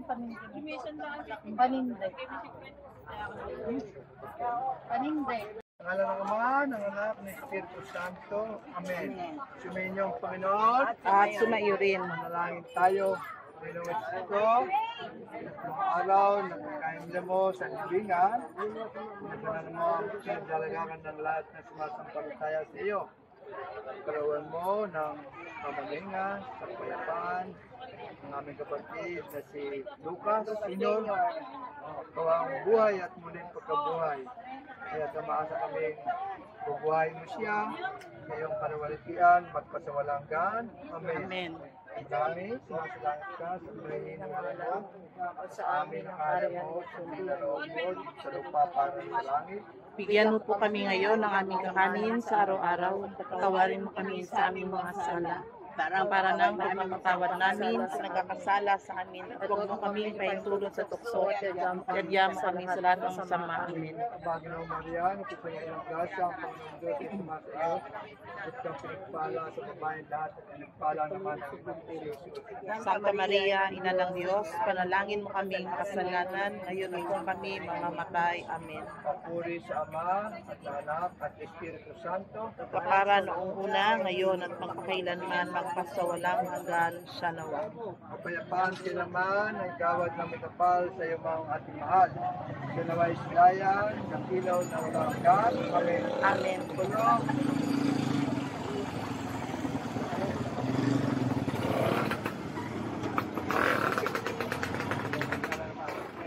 Paninde. Paninde. Pangalan ng Ama, ng Anak, ng Espiritu Santo. Amen. Sumainyo ang Panginoon. At sumaiyo rin. Manalangin tayo. Panginoon Espiritu, itong araw, nagkakaimda mo sa libingan. Nagkanan mo ang pinagdalagakan ng lahat na sumasampalataya sa iyo. Karawan mo ng pamalingan, kapayapaan, ng aming kapatid na si Lucas, Senyor, kawang buhay at muling pagkabuhay. Kaya tumaasa kami, bubuhay mo siya, ngayong panawalikian, magpasawalang gaan. Amen. Amen. Dami, sumasalangit ka sa buhay ng anak, sa amin ang araw mo, sa minaroob mo, sa lupa para sa langit. Bigyan mo po kami ngayon ng aming kakanin sa araw-araw. Tawarin mo kami sa aming mga sala. Para ng pagmamatawa namin sa nagkakasala sa amin. At huwag mo kami paintulot sa tukso. Gadyam mo kami sa lahat ng masama. Amen. Bagay ng Maria, napupunin ng grasya, ang Panginoon Diyos ay sumasa iyo. At kang pinagpala sa babae lahat at pinagpala naman ang iyong Jesus. Santa Maria, Ina ng Diyos, panalangin mo kami kasalanan, ngayon at kung kami mamamatay. Amen. Papuri sa Ama, at sa Anak, at Espiritu Santo. Kapara noong una, ngayon at magpakailanman, magpasawalang hanggan siya nawa. Kapayapaan sila man, ang gawad na may kapal sa iyo mga ating mahal. Sinaway silayan, ng ilaw na walang hanggan. Amen. Amen. Tulong.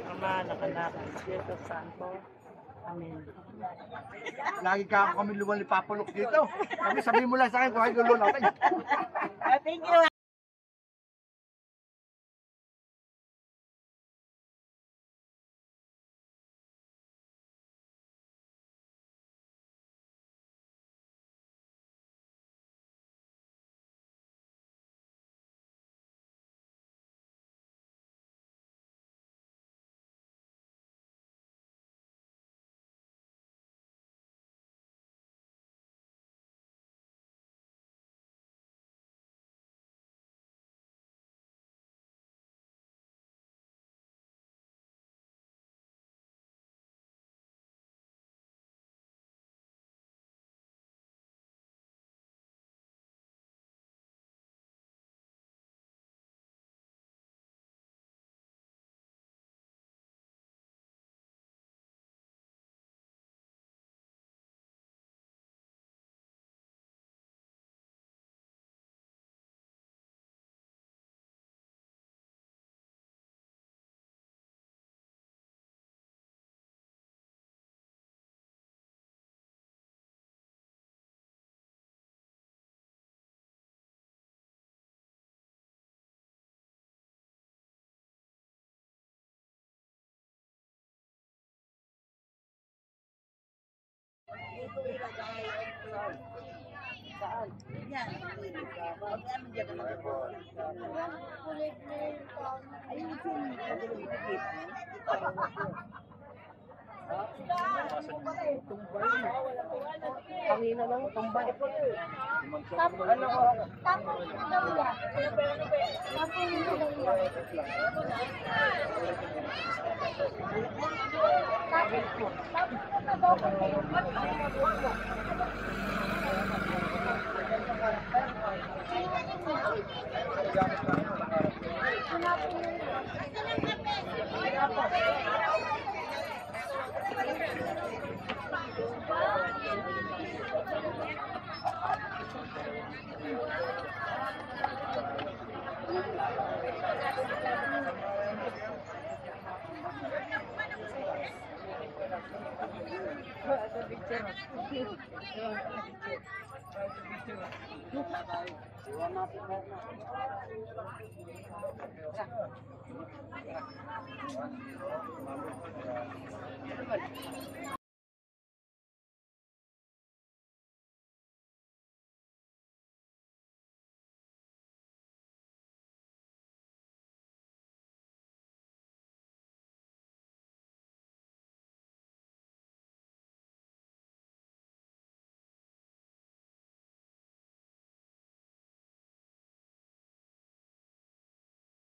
Ama, ng Anak, ng Espiritu Santo. Amen. Lagi ka kami luwal ipapulok dito. Sabihin mo lang sa akin kung ay lulo natin. Thank you. Kanina lang, tumbay. Tapos daw yan. Tapos daw yan. Thank you.